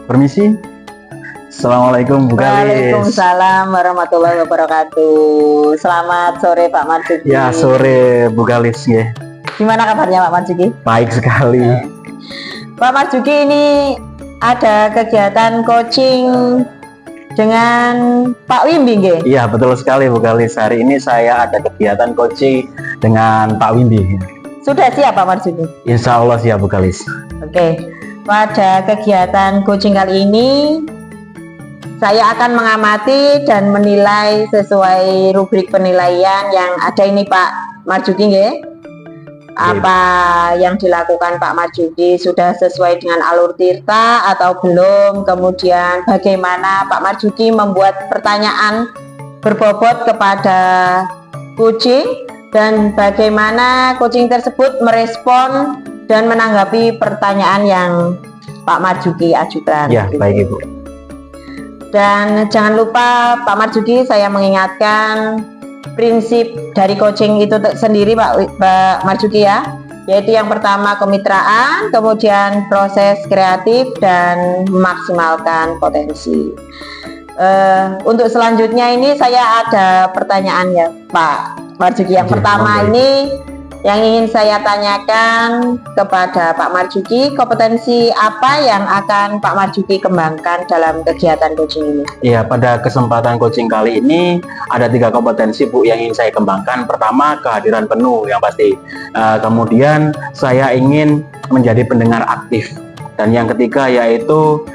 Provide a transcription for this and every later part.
Permisi. Assalamualaikum Bu Galis. Waalaikumsalam warahmatullahi wabarakatuh. Selamat sore Pak Marzuki. Ya, sore Bu Galis ya. Gimana kabarnya Pak Marzuki? Baik sekali. Pak Marzuki, ini ada kegiatan coaching dengan Pak Wimbi nggih? Iya, betul sekali Bu Galis. Hari ini saya ada kegiatan coaching dengan Pak Wimbi. Sudah siap Pak Marzuki? Insya Allah siap Bu Galis. Oke. Pada kegiatan coaching kali ini saya akan mengamati dan menilai sesuai rubrik penilaian yang ada ini Pak Marzuki nggih. Apa yang dilakukan Pak Marzuki sudah sesuai dengan alur tirta atau belum? Kemudian bagaimana Pak Marzuki membuat pertanyaan berbobot kepada coaching, dan bagaimana coaching tersebut merespon dan menanggapi pertanyaan yang Pak Marzuki ajukan. Ya, baik Ibu. Dan jangan lupa Pak Marzuki, saya mengingatkan prinsip dari coaching itu sendiri Pak Marzuki ya, yaitu yang pertama kemitraan, kemudian proses kreatif, dan memaksimalkan potensi. Untuk selanjutnya ini saya ada pertanyaan ya Pak Marzuki. Yang pertama ini yang ingin saya tanyakan kepada Pak Marzuki, kompetensi apa yang akan Pak Marzuki kembangkan dalam kegiatan coaching ini? Iya, pada kesempatan coaching kali ini ada 3 kompetensi Bu yang ingin saya kembangkan. Pertama, kehadiran penuh yang pasti. Kemudian saya ingin menjadi pendengar aktif. Dan yang ketiga yaitu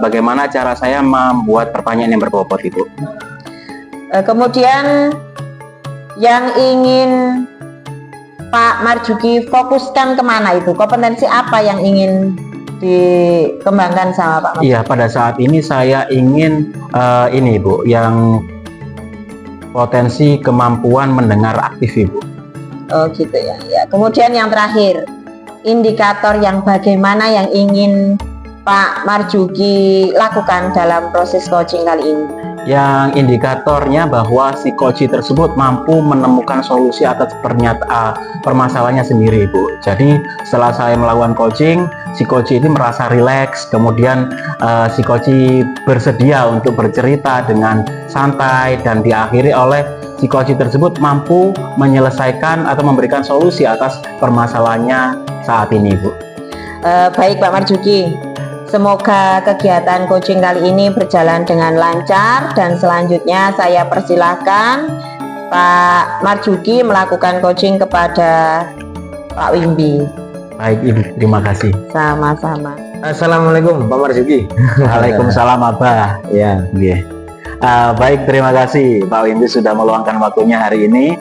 bagaimana cara saya membuat pertanyaan yang berbobot itu. Kemudian yang ingin Pak Marzuki fokuskan kemana itu? Kompetensi apa yang ingin dikembangkan sama Pak Marzuki? Iya, pada saat ini saya ingin ini Bu, yang potensi kemampuan mendengar aktif Ibu. Oh gitu ya. Ya. Kemudian yang terakhir, indikator yang bagaimana yang ingin Pak Marzuki lakukan dalam proses coaching kali ini? Yang indikatornya bahwa si coach tersebut mampu menemukan solusi atas permasalahannya sendiri Bu. Jadi setelah saya melakukan coaching, si coach ini merasa rileks, kemudian si coach bersedia untuk bercerita dengan santai, dan diakhiri oleh si coach tersebut mampu menyelesaikan atau memberikan solusi atas permasalahannya saat ini Bu. Baik Pak Marzuki, semoga kegiatan coaching kali ini berjalan dengan lancar, dan selanjutnya saya persilahkan Pak Marzuki melakukan coaching kepada Pak Wimbi. Baik Ibu, terima kasih. Sama-sama. Assalamualaikum Pak Marzuki. Waalaikumsalam Abah. Ya, yeah. Baik, terima kasih Pak Wimbi sudah meluangkan waktunya hari ini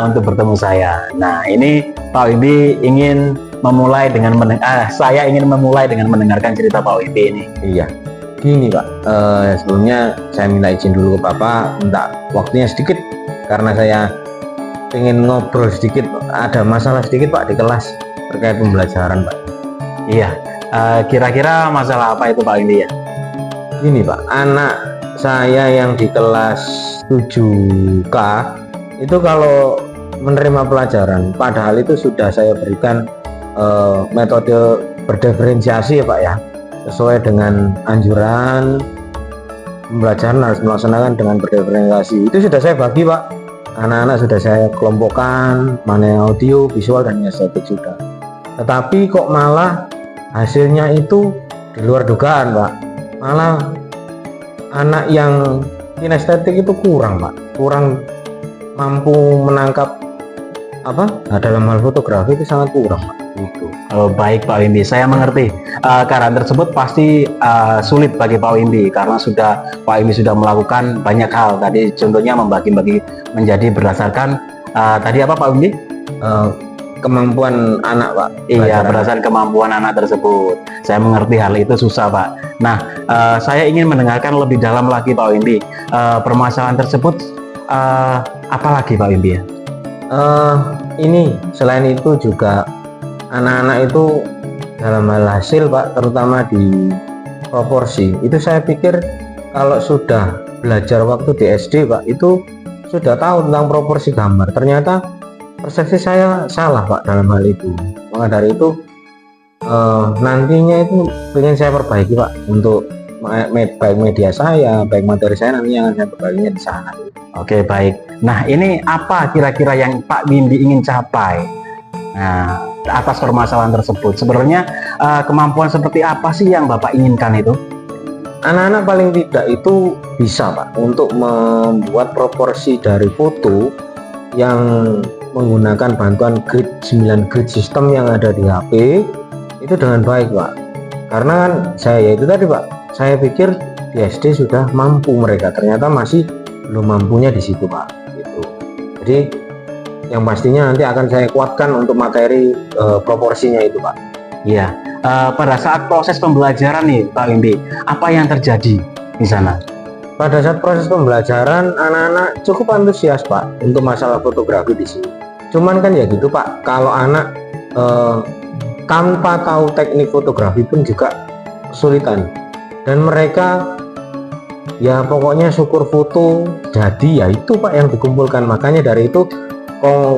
untuk bertemu saya. Nah, ini Pak Wimbi ingin memulai dengan saya ingin memulai dengan mendengarkan cerita Pak Wimbi ini. Iya. Gini Pak, sebelumnya saya minta izin dulu ke Bapak, minta waktunya sedikit karena saya ingin ngobrol sedikit. Ada masalah sedikit Pak di kelas terkait pembelajaran Pak. Iya. Kira-kira masalah apa itu Pak Wimbi ya? Gini Pak, anak saya yang di kelas 7K itu kalau menerima pelajaran, padahal itu sudah saya berikan metode berdiferensiasi ya Pak ya, sesuai dengan anjuran pembelajaran harus melaksanakan dengan berdiferensiasi. Itu sudah saya bagi Pak, anak-anak sudah saya kelompokkan mana yang audio, visual, dan estetik sudah. Tetapi kok malah hasilnya itu di luar dugaan Pak, malah anak yang kinestetik itu kurang Pak, kurang mampu menangkap dalam hal fotografi itu sangat kurang Pak. Itu. Baik Pak Wimbi, saya mengerti. Keadaan tersebut pasti sulit bagi Pak Wimbi karena Pak Wimbi sudah melakukan banyak hal. Tadi contohnya membagi-bagi menjadi berdasarkan tadi apa Pak Wimbi? Kemampuan anak Pak. Iya, berdasarkan kemampuan anak tersebut. Saya mengerti hal itu susah Pak. Nah, saya ingin mendengarkan lebih dalam lagi Pak Wimbi. Permasalahan tersebut apa lagi Pak Wimbi ya? Ini selain itu juga anak-anak itu dalam hal hasil Pak, terutama di proporsi itu saya pikir kalau sudah belajar waktu di SD Pak itu sudah tahu tentang proporsi gambar. Ternyata persepsi saya salah Pak dalam hal itu. Maka dari itu nantinya itu ingin saya perbaiki Pak, untuk baik media saya, baik materi saya nantinya akan saya perbaikinya di sana. Oke, baik. Nah, ini apa kira-kira yang Pak Windy ingin capai? Nah, atas permasalahan tersebut, sebenarnya kemampuan seperti apa sih yang Bapak inginkan itu? Anak-anak paling tidak itu bisa Pak untuk membuat proporsi dari foto yang menggunakan bantuan grid 9 grid system yang ada di HP itu dengan baik Pak. Karena kan saya itu tadi Pak, saya pikir di SD sudah mampu mereka, ternyata masih belum mampunya di situ Pak. Gitu. Jadi yang pastinya nanti akan saya kuatkan untuk materi proporsinya itu Pak. Iya. Pada saat proses pembelajaran nih Pak Windy, apa yang terjadi di sana? Pada saat proses pembelajaran anak-anak cukup antusias Pak untuk masalah fotografi di sini. Cuman kan ya gitu Pak, kalau anak tanpa tahu teknik fotografi pun juga kesulitan. Dan mereka ya pokoknya syukur foto jadi ya itu Pak yang dikumpulkan. Makanya dari itu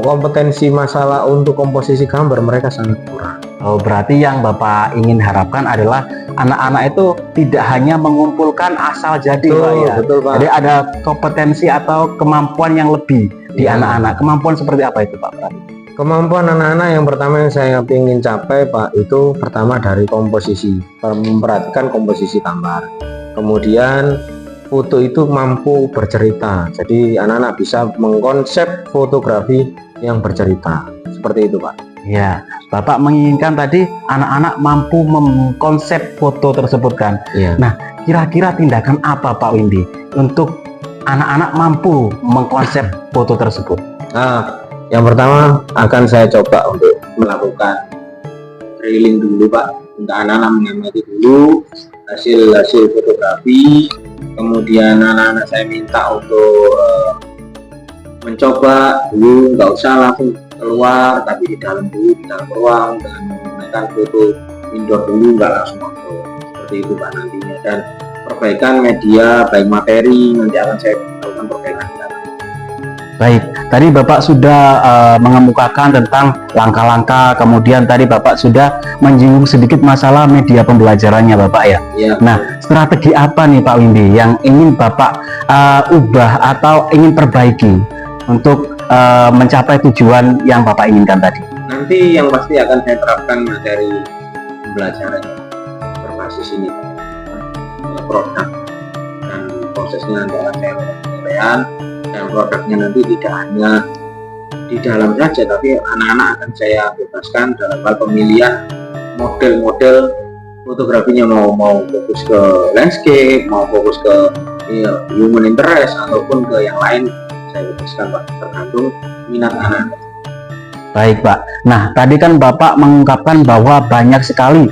kompetensi masalah untuk komposisi gambar mereka sangat kurang. Oh, berarti yang Bapak ingin harapkan adalah anak-anak itu tidak hanya mengumpulkan asal jadi Pak ya. Betul Pak. Jadi ada kompetensi atau kemampuan yang lebih di anak-anak. Kemampuan seperti apa itu Pak? Kemampuan anak-anak yang pertama yang saya ingin capai Pak, itu pertama dari komposisi, memperhatikan komposisi gambar. Kemudian foto itu mampu bercerita, jadi anak-anak bisa mengkonsep fotografi yang bercerita, seperti itu Pak. Ya, Bapak menginginkan tadi anak-anak mampu mengkonsep foto tersebut kan? Iya. Nah, kira-kira tindakan apa Pak Windy untuk anak-anak mampu mengkonsep foto tersebut? Nah, yang pertama akan saya coba untuk melakukan drilling dulu Pak, untuk anak-anak mengamati dulu hasil fotografi. Kemudian anak-anak saya minta untuk mencoba dulu, nggak usah langsung keluar, tapi di dalam dulu, di dalam ruang dengan menggunakan foto indoor dulu, nggak langsung outdoor, seperti itu Pak nantinya. Dan perbaikan media baik materi nanti akan saya lakukan perbaikan. Baik, tadi Bapak sudah mengemukakan tentang langkah-langkah, kemudian tadi Bapak sudah menyinggung sedikit masalah media pembelajarannya Bapak ya. Ya. Nah, strategi apa nih Pak Windy yang ingin Bapak ubah atau ingin perbaiki untuk mencapai tujuan yang Bapak inginkan tadi? Nanti yang pasti akan saya terapkan materi pembelajaran berbasis ini, produk, dan prosesnya nanti akan saya lakukan penilaian. Dan produknya nanti tidak hanya di dalam saja, tapi anak-anak akan saya bebaskan dalam hal pemilihan model-model fotografinya, mau fokus ke landscape, mau fokus ke human interest ataupun ke yang lain, saya bebaskan Pak, tergantung minat anak. Baik Pak. Nah, tadi kan Bapak mengungkapkan bahwa banyak sekali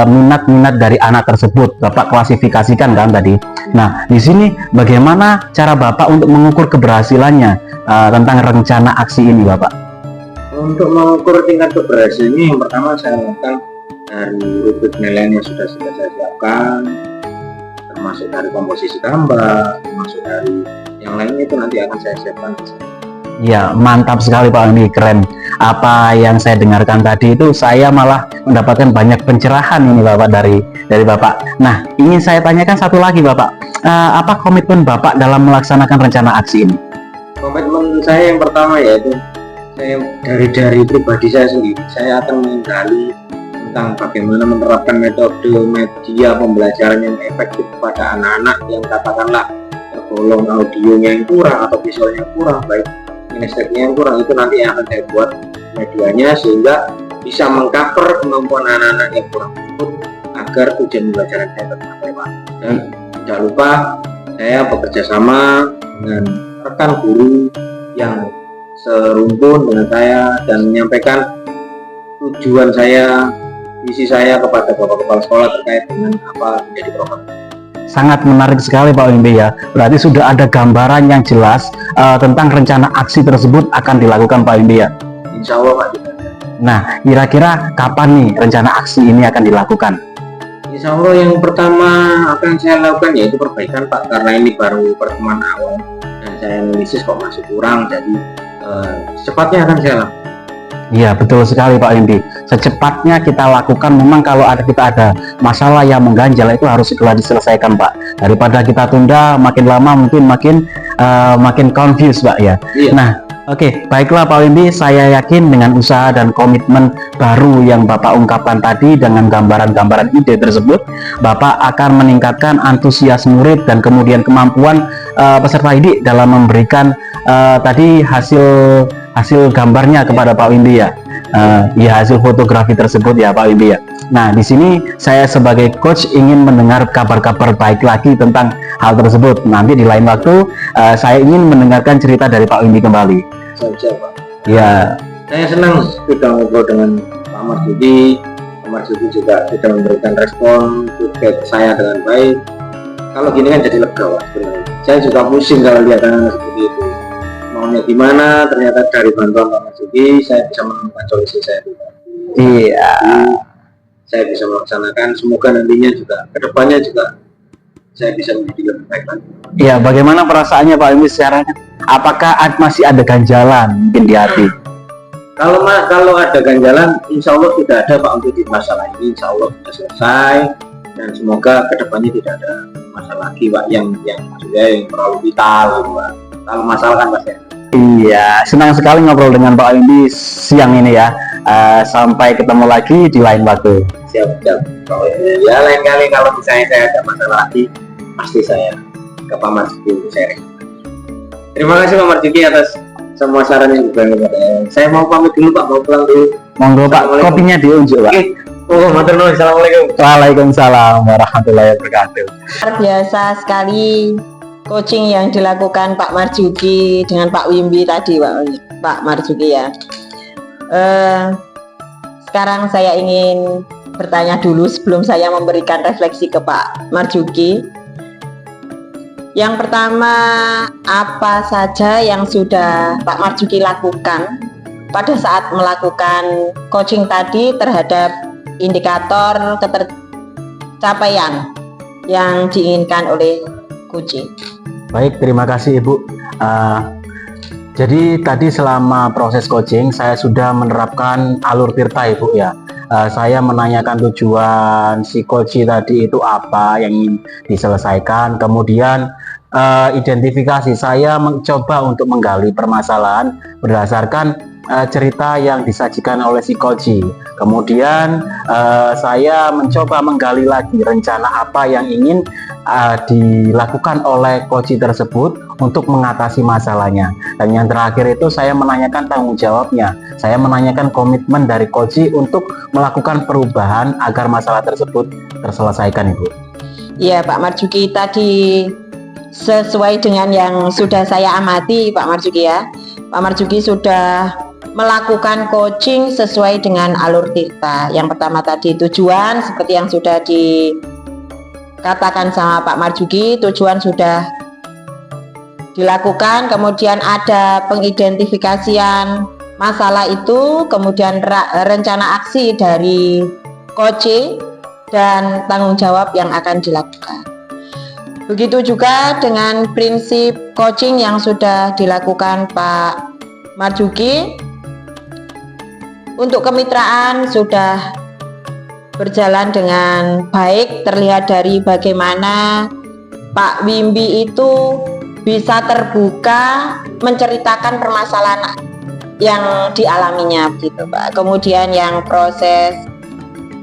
minat-minat dari anak tersebut. Bapak klasifikasikan kan tadi. Nah, di sini bagaimana cara Bapak untuk mengukur keberhasilannya tentang rencana aksi ini Bapak? Untuk mengukur tingkat keberhasilannya, yang pertama saya lakukan dari rubrik penilaian yang sudah saya siapkan, termasuk dari komposisi gambar, termasuk dari yang lainnya itu nanti akan saya siapkan. Ya, mantap sekali Pak, ini keren. Apa yang saya dengarkan tadi itu saya malah mendapatkan banyak pencerahan ini Bapak dari Bapak. Nah, ingin saya tanyakan satu lagi Bapak. Apa komitmen Bapak dalam melaksanakan rencana aksi ini? Komitmen saya yang pertama yaitu saya dari pribadi saya sendiri, saya akan menggali tentang bagaimana menerapkan metode media pembelajaran yang efektif kepada anak-anak yang katakanlah tergolong audionya yang kurang atau visualnya kurang, baik kinestetiknya yang kurang, itu nanti yang akan saya buat medianya sehingga bisa mengcover kemampuan anak-anak yang kurang tersebut agar tujuan pembelajaran saya tercapai Pak. Dan tidak lupa saya bekerja sama dengan rekan guru yang serumpun dengan saya dan menyampaikan tujuan saya, visi saya kepada Bapak Kepala Sekolah terkait dengan apa menjadi program. Sangat menarik sekali Pak Windy ya. Berarti sudah ada gambaran yang jelas tentang rencana aksi tersebut akan dilakukan Pak Windy ya. Insya Allah Pak. Nah, kira-kira kapan nih rencana aksi ini akan dilakukan? Insya Allah yang pertama akan saya lakukan yaitu perbaikan Pak, karena ini baru pertemuan awal dan saya analisis kok masih kurang, jadi secepatnya akan saya lakukan. Iya, betul sekali Pak Windy. secepatnya kita lakukan. Memang kalau kita ada masalah yang mengganjal itu harus segera diselesaikan, Pak, daripada kita tunda makin lama mungkin makin confused, Pak, ya. Iya. Nah, oke, baiklah Pak Wimbi, saya yakin dengan usaha dan komitmen baru yang Bapak ungkapkan tadi dengan gambaran-gambaran ide tersebut, Bapak akan meningkatkan antusias murid dan kemudian kemampuan peserta didik dalam memberikan tadi hasil gambarnya kepada Pak Wimbi, ya. Ya, hasil fotografi tersebut, ya Pak Wimbi, ya. Nah, di sini saya sebagai coach ingin mendengar kabar-kabar baik lagi tentang hal tersebut. Nanti di lain waktu saya ingin mendengarkan cerita dari Pak Wimbi kembali. Siap, Pak. Ya, Saya senang sudah ngobrol dengan Pak Marzuki. Pak Marzuki juga sudah memberikan respon feedback saya dengan baik. Kalau gini kan jadi lega, Pak, sebenarnya. Saya juga pusing kalau lihat anak seperti itu. Maunya gimana, ternyata dari bantuan Pak Marzuki saya bisa menemukan solusi saya juga. iya. Saya bisa melaksanakan, semoga nantinya juga kedepannya juga saya bisa menjadi lebih baik lagi. Ya, bagaimana perasaannya Pak Wimbi sekarang? Apakah masih ada ganjalan mungkin di hati? Kalau ada ganjalan, insya Allah tidak ada Pak untuk di masalah ini. Insya Allah sudah selesai dan semoga kedepannya tidak ada masalah lagi, Pak, yang terlalu vital, gitu, Pak. Kalau masalah kan pasti ada. Iya, senang sekali ngobrol dengan Pak Wimbi siang ini, ya. Sampai ketemu lagi di lain waktu. Siap. Ya, lain kali kalau misalnya saya ada masalah lagi, pasti saya ke Pak Marzuki untuk sharing. Terima kasih Pak Marzuki atas semua saran yang diberikan kepada saya. Saya mau pamit dulu, Pak, mau pulang dulu. Monggo Pak, kopinya diunjuk, Pak. Oke. Oh, matur nuwun. Assalamualaikum. Waalaikumsalam warahmatullahi wabarakatuh. Luar biasa sekali coaching yang dilakukan Pak Marzuki dengan Pak Wimbi tadi, Pak Marzuki, ya. Sekarang saya ingin bertanya dulu sebelum saya memberikan refleksi ke Pak Marzuki. Yang pertama, apa saja yang sudah Pak Marzuki lakukan pada saat melakukan coaching tadi terhadap indikator ketercapaian yang diinginkan oleh coaching? Baik, terima kasih Ibu. Jadi tadi selama proses coaching saya sudah menerapkan alur tirta, Ibu, ya. Saya menanyakan tujuan si coach tadi itu apa yang ingin diselesaikan, kemudian identifikasi, saya mencoba untuk menggali permasalahan berdasarkan cerita yang disajikan oleh si coach. Kemudian saya mencoba menggali lagi rencana apa yang ingin dilakukan oleh coach tersebut untuk mengatasi masalahnya. Dan yang terakhir itu saya menanyakan tanggung jawabnya. Saya menanyakan komitmen dari coach untuk melakukan perubahan agar masalah tersebut terselesaikan, Ibu. Iya, Pak Marzuki, tadi sesuai dengan yang sudah saya amati, Pak Marzuki, ya. Pak Marzuki sudah melakukan coaching sesuai dengan alur tirta. Yang pertama tadi tujuan, seperti yang sudah dikatakan sama Pak Marzuki, tujuan sudah dilakukan, kemudian ada pengidentifikasian masalah itu, kemudian rencana aksi dari coach dan tanggung jawab yang akan dilakukan. Begitu juga dengan prinsip coaching yang sudah dilakukan Pak Marzuki. Untuk kemitraan sudah berjalan dengan baik, terlihat dari bagaimana Pak Wimbi itu bisa terbuka menceritakan permasalahan yang dialaminya, begitu, Pak. Kemudian yang proses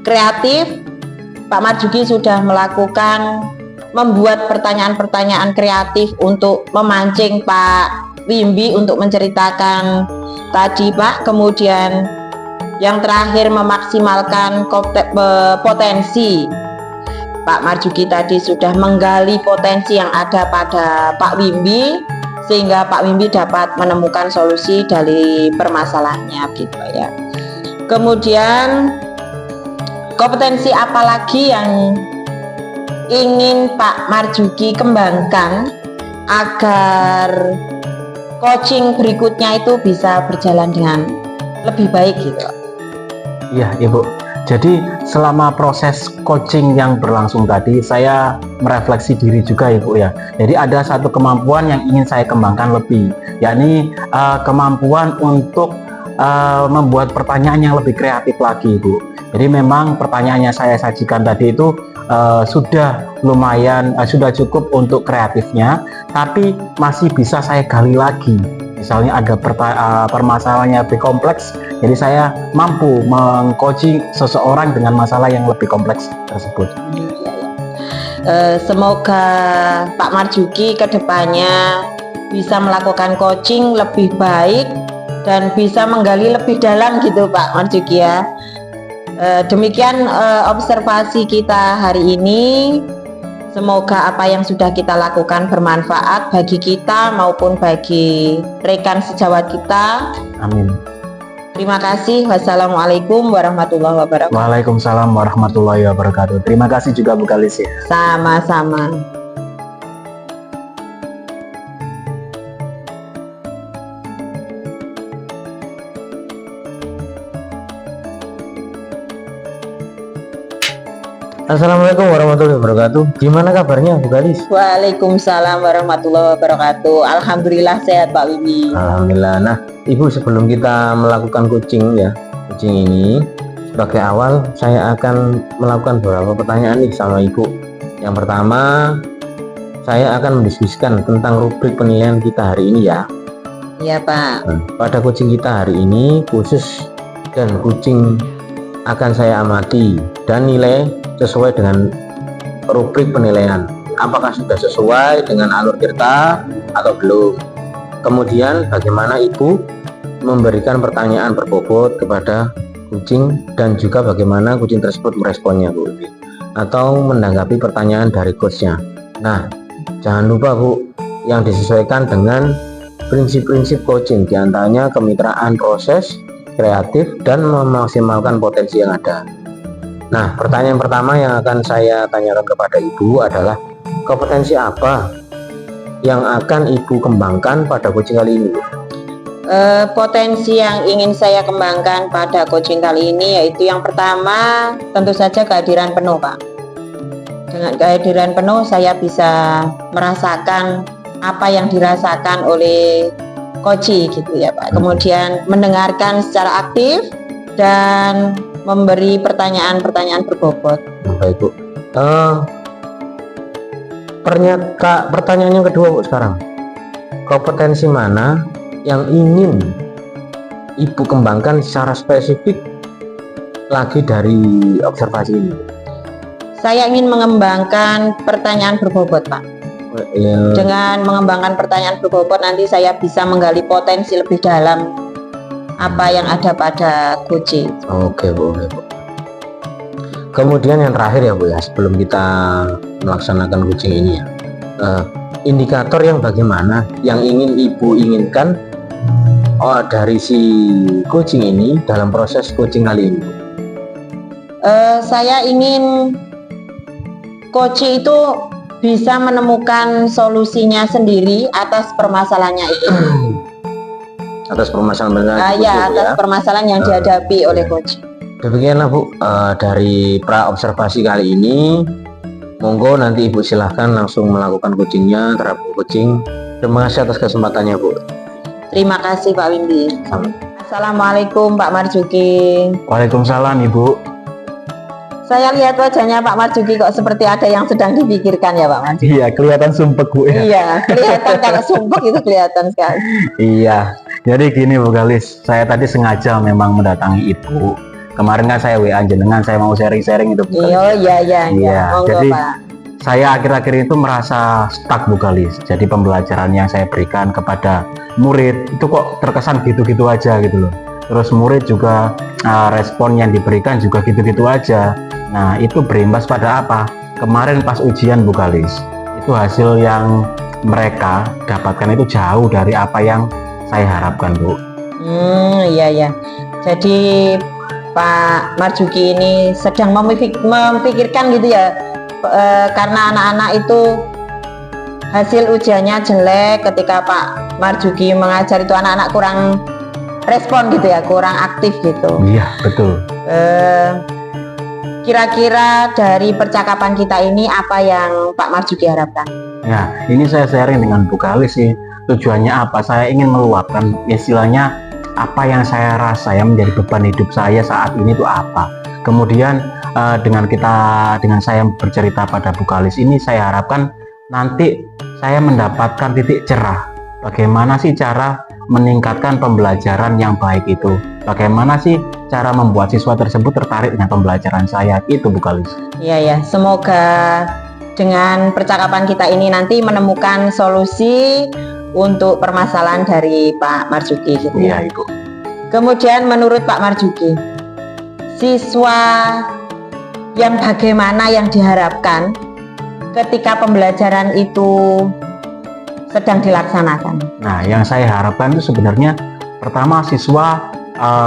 kreatif, Pak Marzuki sudah melakukan membuat pertanyaan-pertanyaan kreatif untuk memancing Pak Wimbi untuk menceritakan tadi, Pak. Kemudian yang terakhir memaksimalkan potensi. Pak Marzuki tadi sudah menggali potensi yang ada pada Pak Wimbi sehingga Pak Wimbi dapat menemukan solusi dari permasalahannya, gitu, ya. Kemudian kompetensi apa lagi yang ingin Pak Marzuki kembangkan agar coaching berikutnya itu bisa berjalan dengan lebih baik, gitu? Iya, Ibu. Jadi selama proses coaching yang berlangsung tadi, saya merefleksi diri juga, Ibu, ya. Jadi ada satu kemampuan yang ingin saya kembangkan lebih, yakni kemampuan untuk membuat pertanyaan yang lebih kreatif lagi, Bu. Jadi memang pertanyaannya saya sajikan tadi itu sudah lumayan, sudah cukup untuk kreatifnya, tapi masih bisa saya gali lagi. Misalnya ada permasalahannya lebih kompleks, jadi saya mampu meng-coaching seseorang dengan masalah yang lebih kompleks tersebut. Semoga Pak Marjuki kedepannya bisa melakukan coaching lebih baik dan bisa menggali lebih dalam gitu Pak Marjuki ya. Demikian observasi kita hari ini. Semoga apa yang sudah kita lakukan bermanfaat bagi kita maupun bagi rekan sejawat kita. Amin. Terima kasih. Wassalamualaikum warahmatullahi wabarakatuh. Waalaikumsalam warahmatullahi wabarakatuh. Terima kasih juga Bu Galis ya. Sama-sama. Assalamualaikum warahmatullahi wabarakatuh. Gimana kabarnya Bu Galis? Waalaikumsalam warahmatullahi wabarakatuh. Alhamdulillah sehat Pak Wibi. Alhamdulillah. Nah, Ibu, sebelum kita melakukan coaching ini, sebagai awal saya akan melakukan beberapa pertanyaan nih sama Ibu. Yang pertama, saya akan mendiskusikan tentang rubrik penilaian kita hari ini ya. Iya Pak. Nah, pada coaching kita hari ini khusus dan coaching akan saya amati dan nilai sesuai dengan rubrik penilaian. Apakah sudah sesuai dengan alur tirta atau belum? Kemudian bagaimana Ibu memberikan pertanyaan berbobot kepada kucing dan juga bagaimana kucing tersebut meresponnya Bu, atau menanggapi pertanyaan dari coachnya. Nah, jangan lupa Bu, yang disesuaikan dengan prinsip-prinsip coaching, diantaranya kemitraan proses, kreatif, dan memaksimalkan potensi yang ada. Nah, pertanyaan pertama yang akan saya tanyakan kepada Ibu adalah kompetensi apa yang akan Ibu kembangkan pada coaching kali ini? Potensi yang ingin saya kembangkan pada coaching kali ini yaitu yang pertama tentu saja kehadiran penuh Pak. Dengan kehadiran penuh saya bisa merasakan apa yang dirasakan oleh coach gitu ya Pak. Kemudian mendengarkan secara aktif dan memberi pertanyaan-pertanyaan berbobot. Baik Bu. Pertanyaan yang kedua Bu sekarang. Kompetensi mana yang ingin Ibu kembangkan secara spesifik lagi dari observasi ini? Saya ingin mengembangkan pertanyaan berbobot Pak. Dengan mengembangkan pertanyaan berbobot nanti saya bisa menggali potensi lebih dalam apa yang ada pada coaching. Oke Bu. Kemudian yang terakhir ya Bu ya, sebelum kita melaksanakan coaching ini ya, indikator yang bagaimana yang ingin Ibu inginkan dari si coaching ini dalam proses coaching kali ini? Saya ingin coach itu bisa menemukan solusinya sendiri atas permasalahannya itu. Atas permasalahan atas permasalahan yang dihadapi oleh coach. Demikianlah Bu, dari pra observasi kali ini, monggo nanti Ibu silahkan langsung melakukan coachingnya terhadap coaching. Terima kasih atas kesempatannya Bu. Terima kasih Pak Windy. Assalamualaikum Pak Marjuki. Waalaikumsalam Ibu. Saya lihat wajahnya Pak Marjuki kok seperti ada yang sedang dipikirkan ya Pak Marjuki. Iya, kelihatan sumpek Bu ya. Iya, kelihatan kalau sumpek itu kelihatan sekali. Iya, jadi gini Bu Galis, saya tadi sengaja memang mendatangi Ibu. Kemarin kan saya WA jenengan, saya mau sharing-sharing itu Bu Galis. Iya. Monggo, Jadi Pak. saya akhir-akhir itu merasa stuck Bu Galis. Jadi pembelajaran yang saya berikan kepada murid itu kok terkesan gitu-gitu aja gitu loh. Terus murid juga respon yang diberikan juga gitu-gitu aja. Nah, itu berimbas pada apa? Kemarin pas ujian Bu Galis, itu hasil yang mereka dapatkan itu jauh dari apa yang saya harapkan Bu. Iya. Jadi Pak Marjuki ini sedang memikirkan gitu ya, karena anak-anak itu hasil ujiannya jelek. Ketika Pak Marjuki mengajar itu anak-anak kurang respon gitu ya, kurang aktif gitu. Iya, betul. Kira-kira dari percakapan kita ini apa yang Pak Marjuki harapkan? Ya, ini saya sharing dengan Bu Galis sih. Tujuannya apa? Saya ingin meluapkan istilahnya apa yang saya rasa yang menjadi beban hidup saya saat ini itu apa. Kemudian dengan saya bercerita pada Bu Kalis ini, saya harapkan nanti saya mendapatkan titik cerah. Bagaimana sih cara meningkatkan pembelajaran yang baik itu? Bagaimana sih cara membuat siswa tersebut tertarik dengan pembelajaran saya? Itu Bu Kalis. Iya ya, semoga dengan percakapan kita ini nanti menemukan solusi untuk permasalahan dari Pak Marzuki gitu ya. Iya, Ibu. Kemudian menurut Pak Marzuki, siswa yang bagaimana yang diharapkan ketika pembelajaran itu sedang dilaksanakan? Nah, yang saya harapkan itu sebenarnya pertama siswa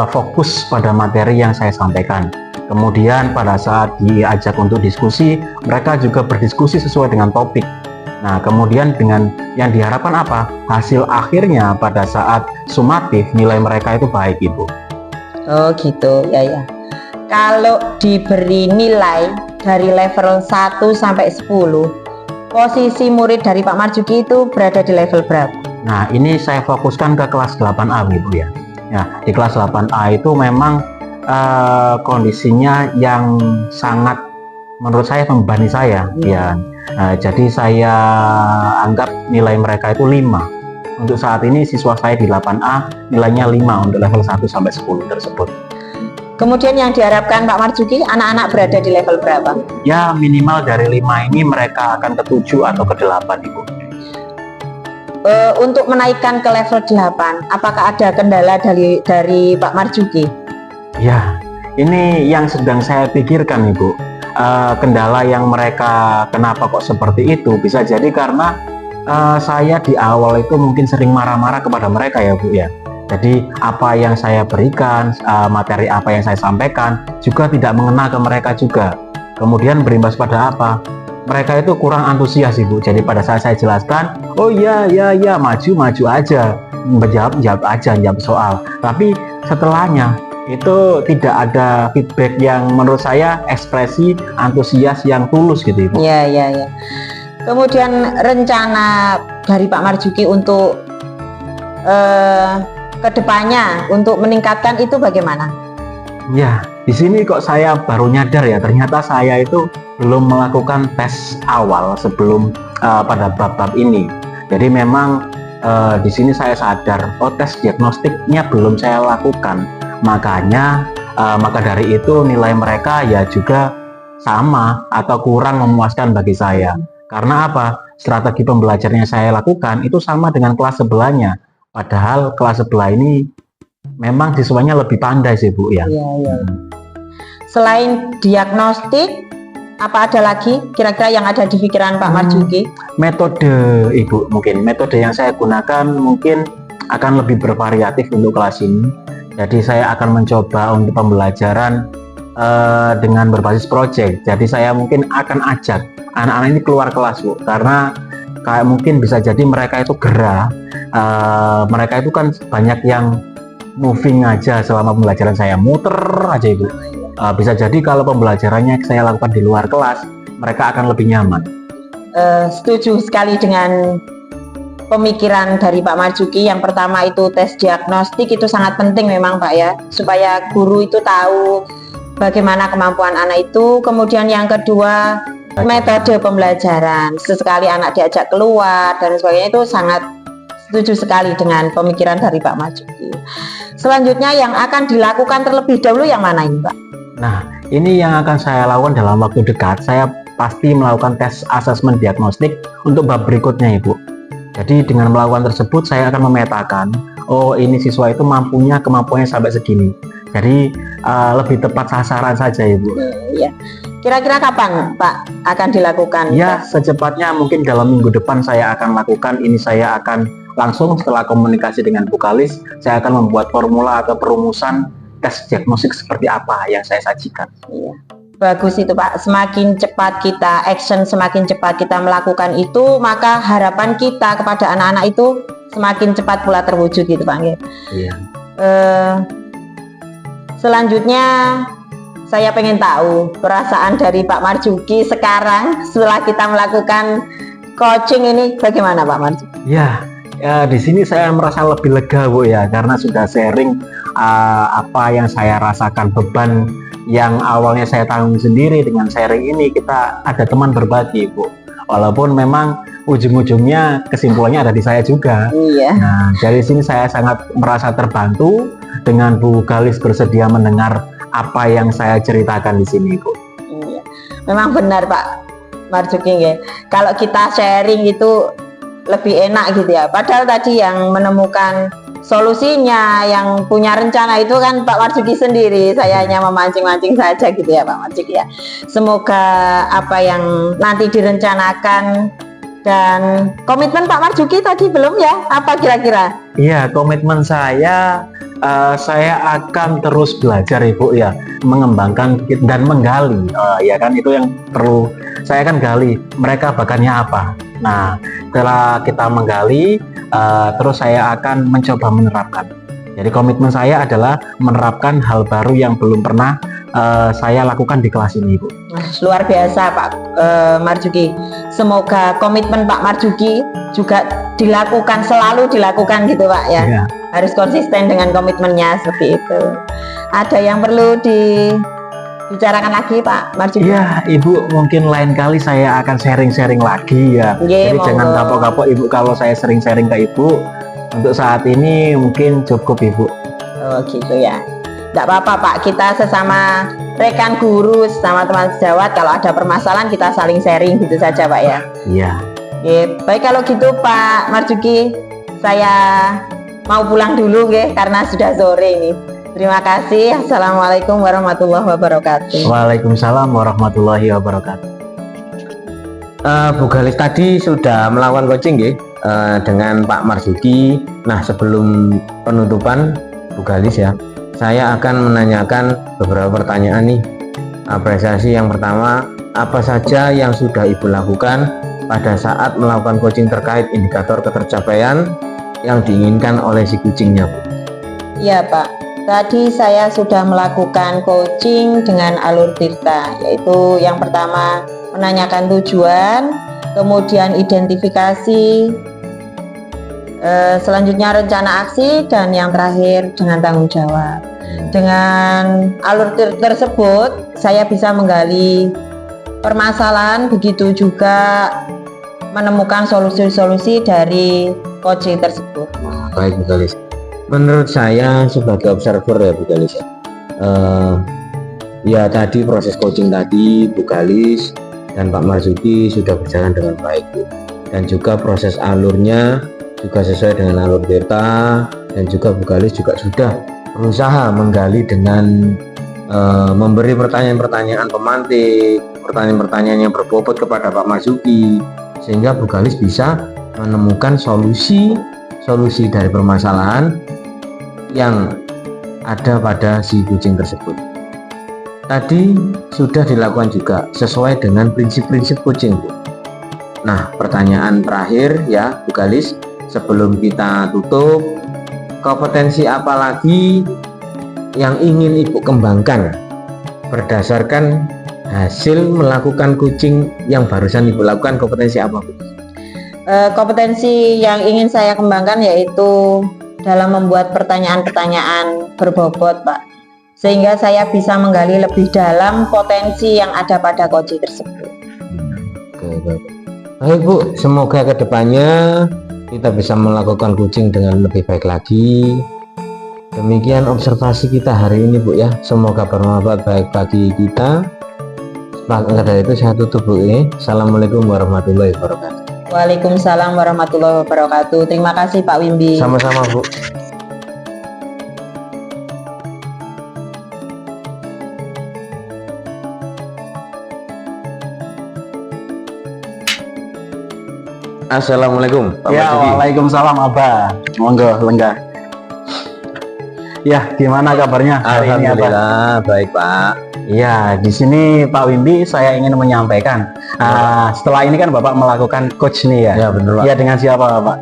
fokus pada materi yang saya sampaikan. Kemudian pada saat diajak untuk diskusi, mereka juga berdiskusi sesuai dengan topik. Nah, kemudian dengan yang diharapkan apa? Hasil akhirnya pada saat sumatif nilai mereka itu baik, Ibu. Oh gitu, ya. Kalau diberi nilai dari level 1 sampai 10, posisi murid dari Pak Marzuki itu berada di level berapa? Nah, ini saya fokuskan ke kelas 8A, Ibu ya. Ya, di kelas 8A itu memang kondisinya yang sangat menurut saya membebani saya, ya. Jadi saya anggap nilai mereka itu 5. Untuk saat ini siswa saya di 8A nilainya 5 untuk level 1 sampai 10 tersebut. Kemudian yang diharapkan Pak Marzuki, anak-anak berada di level berapa? Ya, minimal dari 5 ini mereka akan ke 7 atau ke 8, Ibu. Untuk menaikkan ke level 8, apakah ada kendala dari Pak Marzuki? Ya, ini yang sedang saya pikirkan, Ibu. Kendala yang mereka kenapa kok seperti itu bisa jadi karena saya di awal itu mungkin sering marah-marah kepada mereka ya, Bu ya. Jadi apa yang saya berikan, materi apa yang saya sampaikan juga tidak mengena ke mereka juga. Kemudian berimbas pada apa? Mereka itu kurang antusias, Ibu. Jadi pada saat saya jelaskan, oh ya, maju aja, jawab soal. Tapi setelahnya itu tidak ada feedback yang menurut saya ekspresi antusias yang tulus gitu, Ibu. Ya. Kemudian rencana dari Pak Marzuki untuk kedepannya untuk meningkatkan itu bagaimana? Ya, di sini kok saya baru nyadar ya, ternyata saya itu belum melakukan tes awal sebelum pada bab-bab ini. Jadi memang di sini saya sadar, tes diagnostiknya belum saya lakukan. Makanya maka dari itu nilai mereka ya juga sama atau kurang memuaskan bagi saya. Karena apa? Strategi pembelajarannya saya lakukan itu sama dengan kelas sebelahnya. Padahal kelas sebelah ini memang siswanya lebih pandai sih, Bu ya. Iya. Selain diagnostik, apa ada lagi kira-kira yang ada di pikiran Pak Marzuki? Metode, Ibu, mungkin metode yang saya gunakan mungkin akan lebih bervariatif untuk kelas ini. Jadi saya akan mencoba untuk pembelajaran dengan berbasis project. Jadi saya mungkin akan ajak anak-anak ini keluar kelas, Bu, karena kayak mungkin bisa jadi mereka itu gerah. Mereka itu kan banyak yang moving aja selama pembelajaran saya, muter aja, Ibu. Bisa jadi kalau pembelajarannya saya lakukan di luar kelas, mereka akan lebih nyaman. Setuju sekali dengan pemikiran dari Pak Marzuki. Yang pertama itu tes diagnostik itu sangat penting memang, Pak ya, supaya guru itu tahu bagaimana kemampuan anak itu. Kemudian yang kedua metode pembelajaran, sesekali anak diajak keluar dan sebagainya, itu sangat setuju sekali dengan pemikiran dari Pak Marzuki. Selanjutnya yang akan dilakukan terlebih dahulu yang mana ini, Pak? Nah, ini yang akan saya lakukan dalam waktu dekat. Saya pasti melakukan tes asesmen diagnostik untuk bab berikutnya, Ibu. Jadi dengan melakukan tersebut saya akan memetakan, oh ini siswa itu kemampuannya sampai segini. Jadi lebih tepat sasaran saja, Ibu. Ya. Kira-kira kapan Pak akan dilakukan? Ya, secepatnya mungkin dalam minggu depan saya akan lakukan. Ini saya akan langsung setelah komunikasi dengan Bu Kalis, saya akan membuat formula atau perumusan tes diagnostik seperti apa yang saya sajikan. Iya. Bagus itu, Pak. Semakin cepat kita action, semakin cepat kita melakukan itu, maka harapan kita kepada anak-anak itu semakin cepat pula terwujud gitu, Pak. Iya. Selanjutnya saya pengen tahu perasaan dari Pak Marzuki sekarang setelah kita melakukan coaching ini bagaimana, Pak Marzuki? Ya, Ya, di sini saya merasa lebih lega Bu ya, karena sudah sharing apa yang saya rasakan, beban yang awalnya saya tanggung sendiri. Dengan sharing ini kita ada teman berbagi Bu. Walaupun memang ujung-ujungnya kesimpulannya ada di saya juga. Iya. Nah, dari sini saya sangat merasa terbantu dengan Bu Galis bersedia mendengar apa yang saya ceritakan di sini Bu. Iya. Memang benar Pak Marzuki ya. Kalau kita sharing itu lebih enak gitu ya. Padahal tadi yang menemukan solusinya, yang punya rencana itu kan Pak Marzuki sendiri. Saya hanya memancing-mancing saja gitu ya Pak Marzuki ya. Semoga apa yang nanti direncanakan, dan komitmen Pak Marzuki tadi belum ya? Apa kira-kira? Iya, komitmen saya akan terus belajar Ibu ya, mengembangkan dan menggali. Ya kan, itu yang perlu saya kan gali, mereka bakatnya apa. Nah, setelah kita menggali, terus saya akan mencoba menerapkan. Jadi komitmen saya adalah menerapkan hal baru yang belum pernah saya lakukan di kelas ini Ibu. Luar biasa Pak Marzuki. Semoga komitmen Pak Marzuki juga dilakukan, selalu dilakukan gitu Pak ya. Iya. Harus konsisten dengan komitmennya seperti itu. Ada yang perlu dibicarakan lagi Pak Marzuki? Iya Ibu, mungkin lain kali saya akan sharing-sharing lagi ya. Iya, Jadi jangan monggo. kapok-kapok Ibu kalau saya sering sharing ke Ibu. Untuk saat ini mungkin cukup Ibu. Oh gitu ya. Tidak apa-apa Pak, kita sesama rekan guru, sesama teman sejawat, kalau ada permasalahan kita saling sharing gitu saja Pak ya. Iya. Baik, kalau gitu Pak Marzuki, saya mau pulang dulu karena sudah sore ini. Terima kasih. Assalamualaikum warahmatullahi wabarakatuh. Waalaikumsalam warahmatullahi wabarakatuh. Bu Galis tadi sudah melakukan coaching nggih, dengan Pak Marzuki. Nah, sebelum penutupan Bu Galis ya, saya akan menanyakan beberapa pertanyaan nih. Apresiasi yang pertama, apa saja yang sudah Ibu lakukan pada saat melakukan coaching terkait indikator ketercapaian yang diinginkan oleh si kucingnya Bu? Iya Pak, tadi saya sudah melakukan coaching dengan alur Tirta, yaitu yang pertama menanyakan tujuan, kemudian identifikasi, selanjutnya rencana aksi, dan yang terakhir dengan tanggung jawab. Dengan alur tersebut saya bisa menggali permasalahan, begitu juga menemukan solusi-solusi dari coaching tersebut. Baik Bu Galis, menurut saya sebagai observer ya Bu Galis ya, ya tadi proses coaching tadi Bu Galis dan Pak Marzuki sudah berjalan dengan baik Bu, dan juga proses alurnya juga sesuai dengan alur Tirta, dan juga Bu Galis juga sudah berusaha menggali dengan memberi pertanyaan-pertanyaan pemantik, pertanyaan-pertanyaan yang berbobot kepada Pak Marzuki, sehingga Bu Galis bisa menemukan solusi dari permasalahan yang ada pada si kucing tersebut. Tadi sudah dilakukan juga sesuai dengan prinsip-prinsip coaching Bu. Nah, pertanyaan terakhir ya Bu Galis, sebelum kita tutup, kompetensi apa lagi yang ingin Ibu kembangkan berdasarkan hasil melakukan coaching yang barusan Ibu lakukan? Kompetensi apa Bu? Kompetensi yang ingin saya kembangkan yaitu dalam membuat pertanyaan-pertanyaan berbobot Pak, sehingga saya bisa menggali lebih dalam potensi yang ada pada coaching tersebut. Baik Bu, semoga kedepannya kita bisa melakukan coaching dengan lebih baik lagi. Demikian observasi kita hari ini Bu ya, semoga bermanfaat baik bagi kita. Maka dari itu saya tutup Bu ini. Assalamualaikum warahmatullahi wabarakatuh. Waalaikumsalam warahmatullahi wabarakatuh. Terima kasih Pak Wimbi. Sama-sama Bu. Assalamualaikum Pak Ya, Marzuki. waalaikumsalam Abah. Monggo, lenggah. Ya, gimana kabarnya hari ini Abah? Alhamdulillah baik Pak. Ya, di sini Pak Wimbi saya ingin menyampaikan. Setelah ini kan Bapak melakukan coach nih ya. Ya benar Pak. Ya, dengan siapa Pak?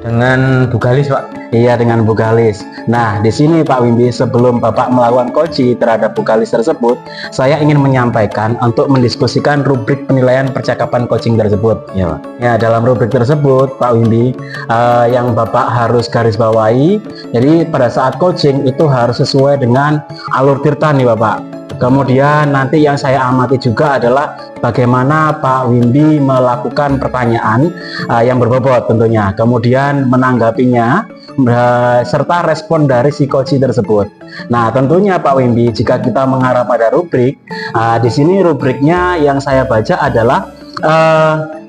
Dengan Bu Galis Pak. Iya, dengan Bu Galis. Nah, di sini Pak Wimbi, sebelum Bapak melakukan coaching terhadap Bu Galis tersebut, saya ingin menyampaikan untuk mendiskusikan rubrik penilaian percakapan coaching tersebut. Ya, Pak. Ya, dalam rubrik tersebut, Pak Wimbi, yang Bapak harus garis bawahi, jadi pada saat coaching itu harus sesuai dengan alur tirta nih Bapak. Kemudian nanti yang saya amati juga adalah bagaimana Pak Wimbi melakukan pertanyaan yang berbobot tentunya. Kemudian menanggapinya serta respon dari si coach tersebut. Nah, tentunya Pak Wimbi, jika kita mengarah pada rubrik, di sini rubriknya yang saya baca adalah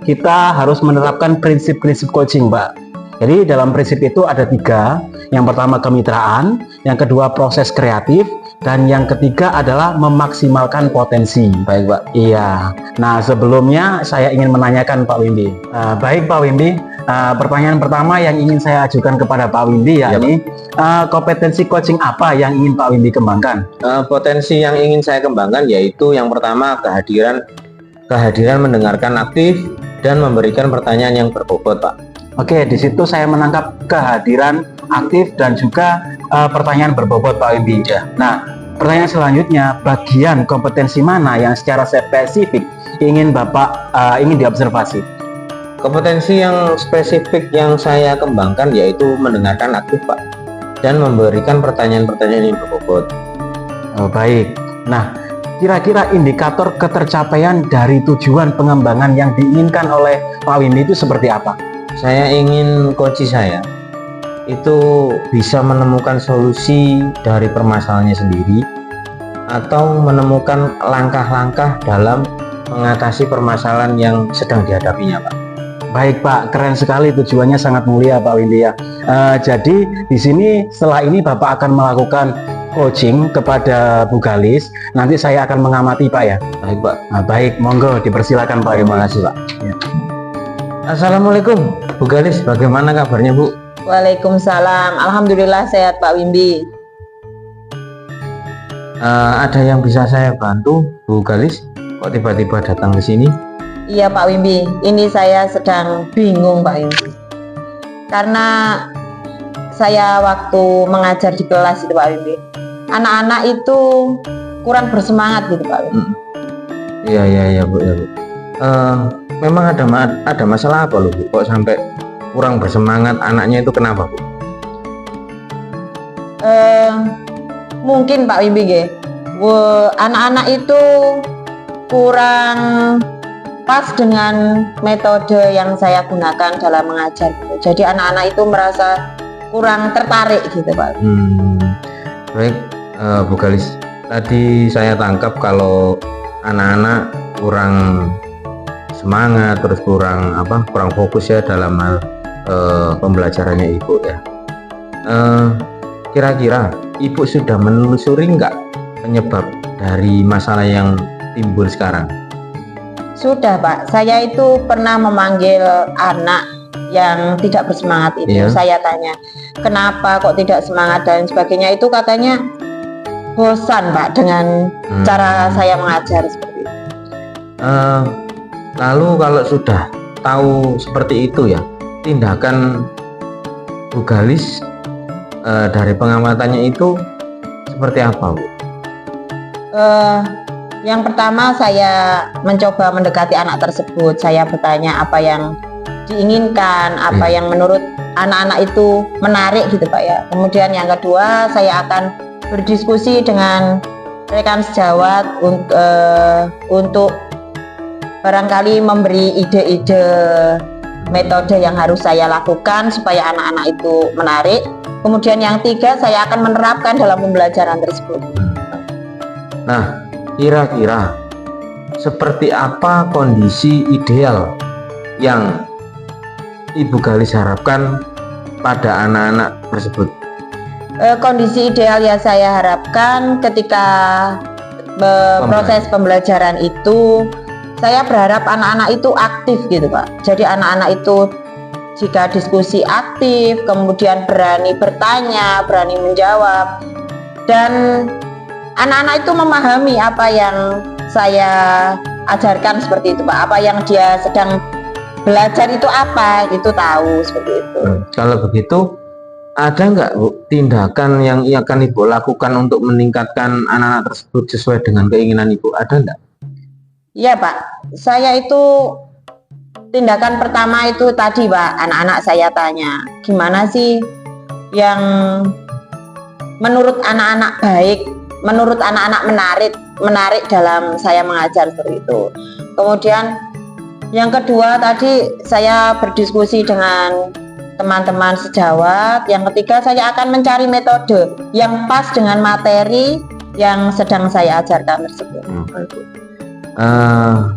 kita harus menerapkan prinsip-prinsip coaching, Pak. Jadi dalam prinsip itu ada 3. Yang pertama kemitraan, yang kedua proses kreatif, dan yang ketiga adalah memaksimalkan potensi. Baik, Pak. Iya. Nah, sebelumnya saya ingin menanyakan Pak Wimbi. Baik Pak Wimbi, pertanyaan pertama yang ingin saya ajukan kepada Pak Wimbi yakni kompetensi coaching apa yang ingin Pak Wimbi kembangkan? Potensi yang ingin saya kembangkan yaitu yang pertama kehadiran mendengarkan aktif dan memberikan pertanyaan yang berbobot, Pak. Oke, di situ saya menangkap kehadiran aktif dan juga pertanyaan berbobot Pak Wimbi. Nah, pertanyaan selanjutnya, bagian kompetensi mana yang secara spesifik ingin Bapak ingin diobservasi? Kompetensi yang spesifik yang saya kembangkan yaitu mendengarkan aktif, Pak, dan memberikan pertanyaan-pertanyaan yang berbobot. Oh, baik. Nah, kira-kira indikator ketercapaian dari tujuan pengembangan yang diinginkan oleh Pak Wimbi itu seperti apa? Saya ingin coach saya itu bisa menemukan solusi dari permasalahannya sendiri atau menemukan langkah-langkah dalam mengatasi permasalahan yang sedang dihadapinya, Pak. Baik Pak, keren sekali, tujuannya sangat mulia Pak Wimbi ya. Jadi di sini setelah ini Bapak akan melakukan coaching kepada Bu Galis. Nanti saya akan mengamati Pak ya. Baik, Pak. Nah, baik, monggo dipersilakan Pak. Terima kasih, Pak. Ya. Assalamualaikum Bu Galis, bagaimana kabarnya Bu? Waalaikumsalam. Alhamdulillah sehat Pak Wimbi. Ada yang bisa saya bantu Bu Galis? Kok tiba-tiba datang ke sini? Iya Pak Wimbi, ini saya sedang bingung Pak Wimbi. Karena saya waktu mengajar di kelas itu Pak Wimbi, anak-anak itu kurang bersemangat gitu Pak Wimbi. Iya Bu, ya Bu. Memang ada masalah apa loh Bu? Kok sampai kurang bersemangat anaknya itu, kenapa Bu? Mungkin Pak Wimbi anak-anak itu kurang pas dengan metode yang saya gunakan dalam mengajar. Jadi anak-anak itu merasa kurang tertarik gitu Pak. Baik Bu Galis, tadi saya tangkap kalau anak-anak kurang semangat, terus kurang fokus ya dalam hal pembelajarannya Ibu ya. Kira-kira Ibu sudah menelusuri nggak penyebab dari masalah yang timbul sekarang? Sudah Pak, saya itu pernah memanggil anak yang tidak bersemangat itu. Iya. Saya tanya, kenapa kok tidak semangat dan sebagainya. Itu katanya bosan Pak dengan cara saya mengajar seperti itu. Lalu kalau sudah tahu seperti itu ya, tindakan Bu Galis dari pengamatannya itu seperti apa Bu? Yang pertama saya mencoba mendekati anak tersebut. Saya bertanya apa yang diinginkan, apa yang menurut anak-anak itu menarik gitu Pak ya. Kemudian yang kedua saya akan berdiskusi dengan rekan sejawat untuk barangkali memberi ide-ide metode yang harus saya lakukan supaya anak-anak itu menarik. Kemudian yang tiga saya akan menerapkan dalam pembelajaran tersebut. Nah, kira-kira seperti apa kondisi ideal yang Ibu Galis harapkan pada anak-anak tersebut? Kondisi ideal yang saya harapkan ketika proses pembelajaran itu, saya berharap anak-anak itu aktif gitu Pak. Jadi anak-anak itu jika diskusi aktif, kemudian berani bertanya, berani menjawab, dan anak-anak itu memahami apa yang saya ajarkan seperti itu Pak. Apa yang dia sedang belajar itu apa, itu tahu seperti itu. Kalau begitu, ada nggak Bu tindakan yang akan Ibu lakukan untuk meningkatkan anak-anak tersebut sesuai dengan keinginan Ibu? Ada nggak? Iya Pak, saya itu tindakan pertama itu tadi Pak, anak-anak saya tanya, gimana sih yang menurut anak-anak baik, menurut anak-anak menarik dalam saya mengajar seperti itu. Kemudian yang kedua tadi saya berdiskusi dengan teman-teman sejawat. Yang ketiga saya akan mencari metode yang pas dengan materi yang sedang saya ajarkan tersebut.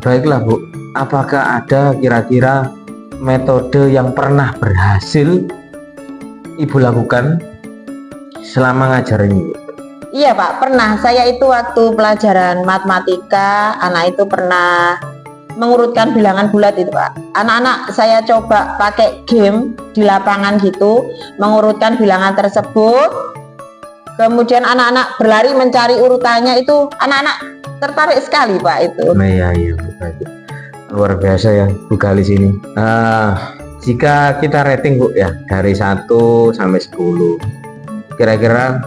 Baiklah Bu, apakah ada kira-kira metode yang pernah berhasil Ibu lakukan selama ngajar ini Bu? Iya Pak, pernah. Saya itu waktu pelajaran matematika, anak itu pernah mengurutkan bilangan bulat itu Pak. Anak-anak saya coba pakai game di lapangan gitu, mengurutkan bilangan tersebut. Kemudian anak-anak berlari mencari urutannya, itu anak-anak tertarik sekali Pak itu. Nah, iya Bu. Luar biasa ya Bu Galis ini. Jika kita rating Bu ya dari 1 sampai 10, kira-kira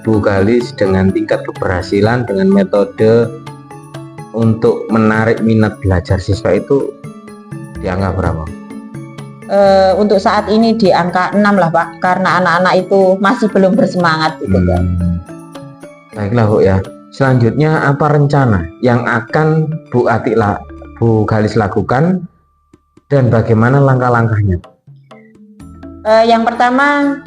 Bu Galis dengan tingkat keberhasilan dengan metode untuk menarik minat belajar siswa itu di angka berapa? Untuk saat ini di angka 6 lah Pak, karena anak-anak itu masih belum bersemangat gitu Pak. Baiklah Bu ya. Selanjutnya apa rencana yang akan Bu Galis lakukan dan bagaimana langkah-langkahnya? Yang pertama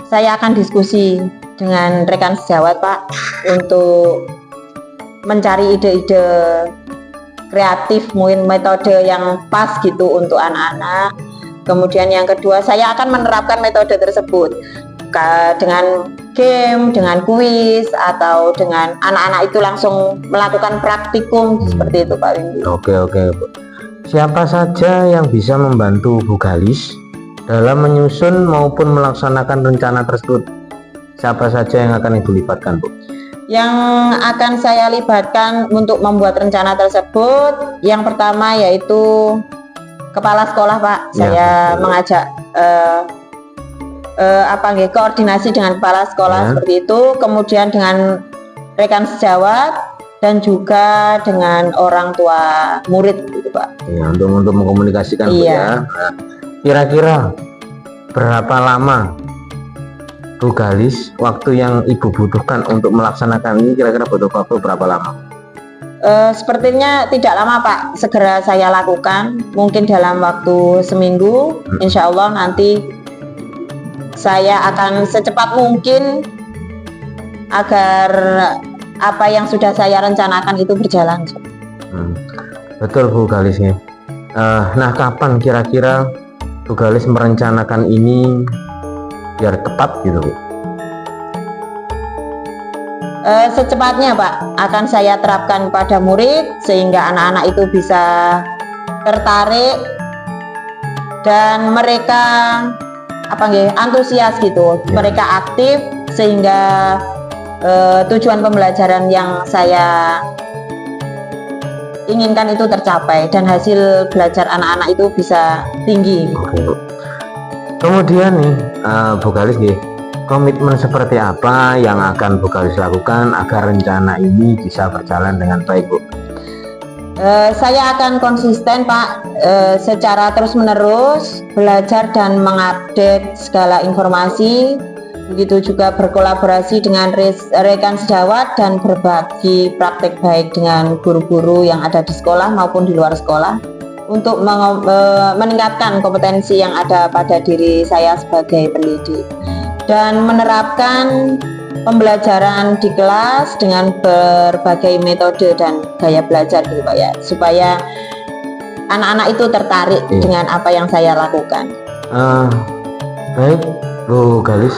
saya akan diskusi dengan rekan sejawat Pak untuk mencari ide-ide kreatif, mungkin metode yang pas gitu untuk anak-anak. Kemudian yang kedua saya akan menerapkan metode tersebut dengan game, dengan kuis, atau dengan anak-anak itu langsung melakukan praktikum seperti itu Pak Windy. Oke Bu. Siapa saja yang bisa membantu Bu Galis dalam menyusun maupun melaksanakan rencana tersebut? Siapa saja yang akan Ibu libatkan Bu? Yang akan saya libatkan untuk membuat rencana tersebut, yang pertama yaitu kepala sekolah Pak. Saya mengajak koordinasi dengan kepala sekolah seperti itu, kemudian dengan rekan sejawat dan juga dengan orang tua murid gitu Pak. Ya, untuk mengkomunikasikan Bu ya. Kira-kira berapa lama Bu Galis waktu yang Ibu butuhkan untuk melaksanakan ini? Kira-kira butuh waktu berapa lama? Sepertinya tidak lama Pak, segera saya lakukan, mungkin dalam waktu seminggu. Insya Allah nanti saya akan secepat mungkin agar apa yang sudah saya rencanakan itu berjalan. Betul Bu Galis ya. Nah, kapan kira-kira Bu Galis merencanakan ini biar tepat gitu Bu? Secepatnya Pak, akan saya terapkan pada murid sehingga anak-anak itu bisa tertarik dan mereka antusias gitu, mereka aktif sehingga tujuan pembelajaran yang saya inginkan itu tercapai dan hasil belajar anak-anak itu bisa tinggi. Oke Bu. Kemudian nih Bu Galis nih, komitmen seperti apa yang akan Bu Galis lakukan agar rencana ini bisa berjalan dengan baik Bu? Saya akan konsisten Pak, secara terus-menerus belajar dan mengupdate segala informasi, begitu juga berkolaborasi dengan rekan sejawat dan berbagi praktek baik dengan guru-guru yang ada di sekolah maupun di luar sekolah untuk meningkatkan kompetensi yang ada pada diri saya sebagai pendidik dan menerapkan pembelajaran di kelas dengan berbagai metode dan gaya belajar gitu Pak ya, supaya anak-anak itu tertarik dengan apa yang saya lakukan. Baik Bu Galis,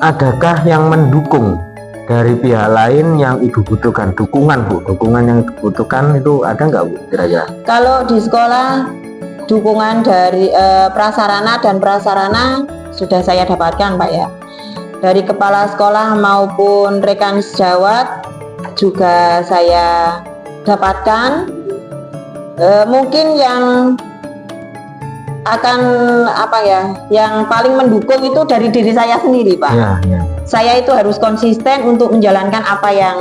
adakah yang mendukung dari pihak lain yang Ibu butuhkan? Dukungan Bu, dukungan yang dibutuhkan itu ada nggak Bu kira-kira? Kalau di sekolah dukungan dari prasarana dan prasarana sudah saya dapatkan Pak ya, dari kepala sekolah maupun rekan sejawat juga saya dapatkan. Mungkin yang akan apa ya, yang paling mendukung itu dari diri saya sendiri, Pak. Ya, ya. Saya itu harus konsisten untuk menjalankan apa yang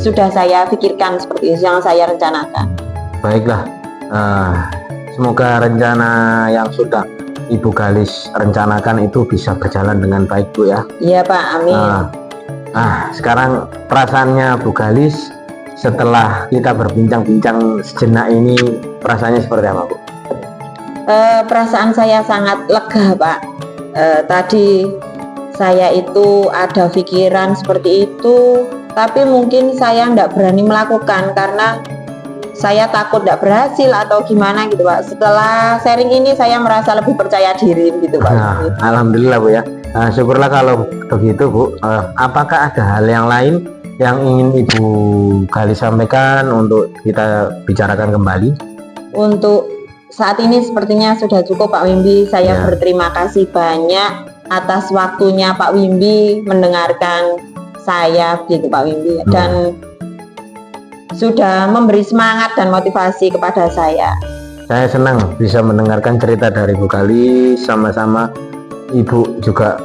sudah saya pikirkan, seperti itu, yang saya rencanakan. Baiklah, semoga rencana yang sudah Ibu Galis rencanakan itu bisa berjalan dengan baik, Bu ya. Iya, Pak, amin. Sekarang perasaannya Bu Galis setelah kita berbincang-bincang sejenak ini, perasaannya seperti apa, Bu? Perasaan saya sangat lega, Pak. Tadi saya itu ada pikiran seperti itu, tapi mungkin saya tidak berani melakukan karena saya takut tidak berhasil atau gimana gitu, Pak. Setelah sharing ini saya merasa lebih percaya diri gitu, Pak. Alhamdulillah, Bu ya. Syukurlah kalau begitu, Bu. Apakah ada hal yang lain yang ingin Ibu Galis sampaikan untuk kita bicarakan kembali? Untuk saat ini sepertinya sudah cukup, Pak Wimbi. Saya berterima kasih banyak atas waktunya Pak Wimbi mendengarkan saya gitu, Pak Wimbi, dan sudah memberi semangat dan motivasi kepada saya. Saya senang bisa mendengarkan cerita dari Bu Galis. Sama-sama Ibu juga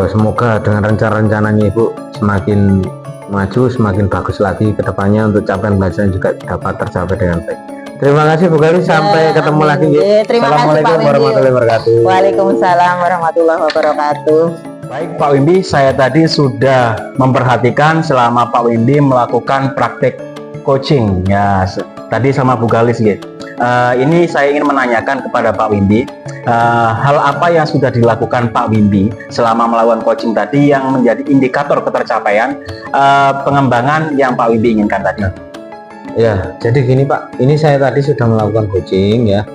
semoga dengan rencana-rencananya Ibu semakin maju, semakin bagus lagi ke depannya untuk capaian belajar juga dapat tercapai dengan baik. Terima kasih Bu Galis, sampai ketemu lagi. Terima kasih, Assalamualaikum Pak warahmatullahi wabarakatuh. Waalaikumsalam warahmatullahi wabarakatuh. Baik Pak Wimbi, saya tadi sudah memperhatikan selama Pak Wimbi melakukan praktek coaching ya tadi sama Bu Galis gitu. Ini saya ingin menanyakan kepada Pak Wimbi, hal apa yang sudah dilakukan Pak Wimbi selama melakukan coaching tadi yang menjadi indikator ketercapaian pengembangan yang Pak Wimbi inginkan tadi? Ya, jadi gini Pak, ini saya tadi sudah melakukan coaching ya,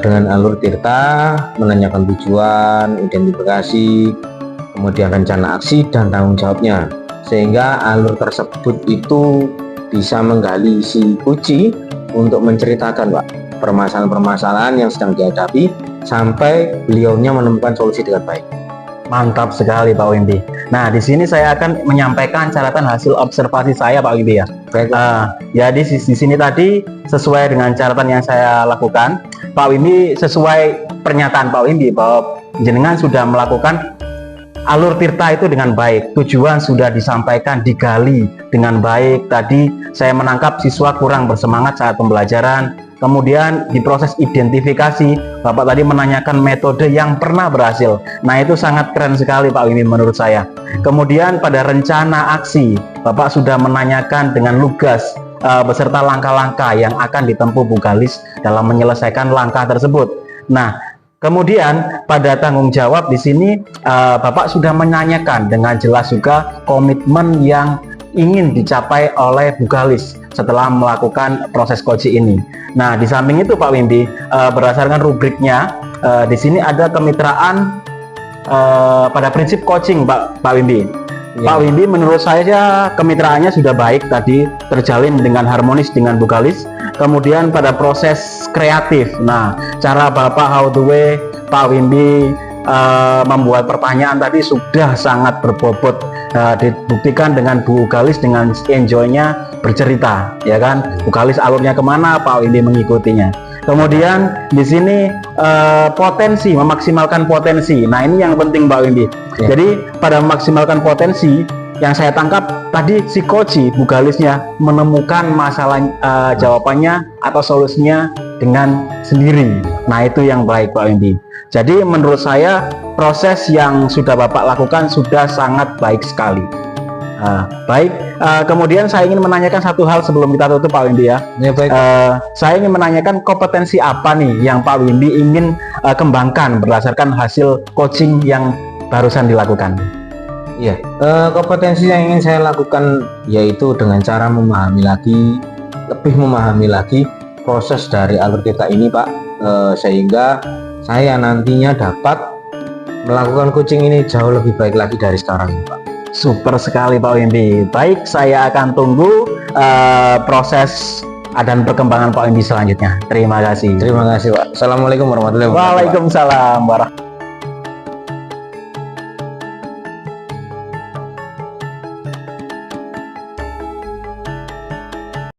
dengan alur Tirta, menanyakan tujuan, identifikasi, kemudian rencana aksi dan tanggung jawabnya, sehingga alur tersebut itu bisa menggali si Kuci untuk menceritakan Pak permasalahan-permasalahan yang sedang dihadapi sampai beliaunya menemukan solusi dengan baik. Mantap sekali Pak Wimbi. Nah, di sini saya akan menyampaikan catatan hasil observasi saya Pak Wimbi ya. Jadi di sini tadi sesuai dengan catatan yang saya lakukan, Pak Wimbi sesuai pernyataan Pak Wimbi bahwa jenengan sudah melakukan alur Tirta itu dengan baik, tujuan sudah disampaikan, digali dengan baik. Tadi saya menangkap siswa kurang bersemangat saat pembelajaran. Kemudian di proses identifikasi, Bapak tadi menanyakan metode yang pernah berhasil. Nah, itu sangat keren sekali Pak Wimbi menurut saya. Kemudian pada rencana aksi, Bapak sudah menanyakan dengan lugas beserta langkah-langkah yang akan ditempuh Bu Galis dalam menyelesaikan langkah tersebut. Nah, kemudian pada tanggung jawab di sini Bapak sudah menanyakan dengan jelas juga komitmen yang ingin dicapai oleh Bu Galis setelah melakukan proses coaching ini. Nah, di samping itu Pak Wimbi, berdasarkan rubriknya di sini ada kemitraan pada prinsip coaching Pak Wimbi. Pak Wimbi, menurut saya kemitraannya sudah baik tadi, terjalin dengan harmonis dengan Bu Galis. Kemudian pada proses kreatif, nah cara Bapak how the way Pak Wimbi membuat pertanyaan tadi sudah sangat berbobot, dibuktikan dengan Bu Galis dengan enjoy-nya bercerita, ya kan? Bu Galis alurnya kemana, Pak Wimbi mengikutinya. Kemudian di sini potensi, memaksimalkan potensi. Nah, ini yang penting Pak Wimbi. Jadi pada memaksimalkan potensi yang saya tangkap tadi si Koci, Bu Galisnya menemukan masalah jawabannya atau solusinya dengan sendiri. Nah, itu yang baik Pak Wimbi. Jadi menurut saya proses yang sudah Bapak lakukan sudah sangat baik sekali. Baik, kemudian saya ingin menanyakan satu hal sebelum kita tutup Pak Wimbi ya. Baik. Saya ingin menanyakan kompetensi apa nih yang Pak Wimbi ingin kembangkan berdasarkan hasil coaching yang barusan dilakukan. Iya, kompetensi yang ingin saya lakukan yaitu dengan cara lebih memahami lagi proses dari alur Tirta ini Pak, sehingga saya nantinya dapat melakukan coaching ini jauh lebih baik lagi dari sekarang Pak. Super sekali Pak Wimbi. Baik, saya akan tunggu proses dan perkembangan Pak Wimbi selanjutnya. Terima kasih. Terima kasih Pak. Assalamualaikum warahmatullahi wabarakatuh. Waalaikumsalam warahmatullahi wabarakatuh.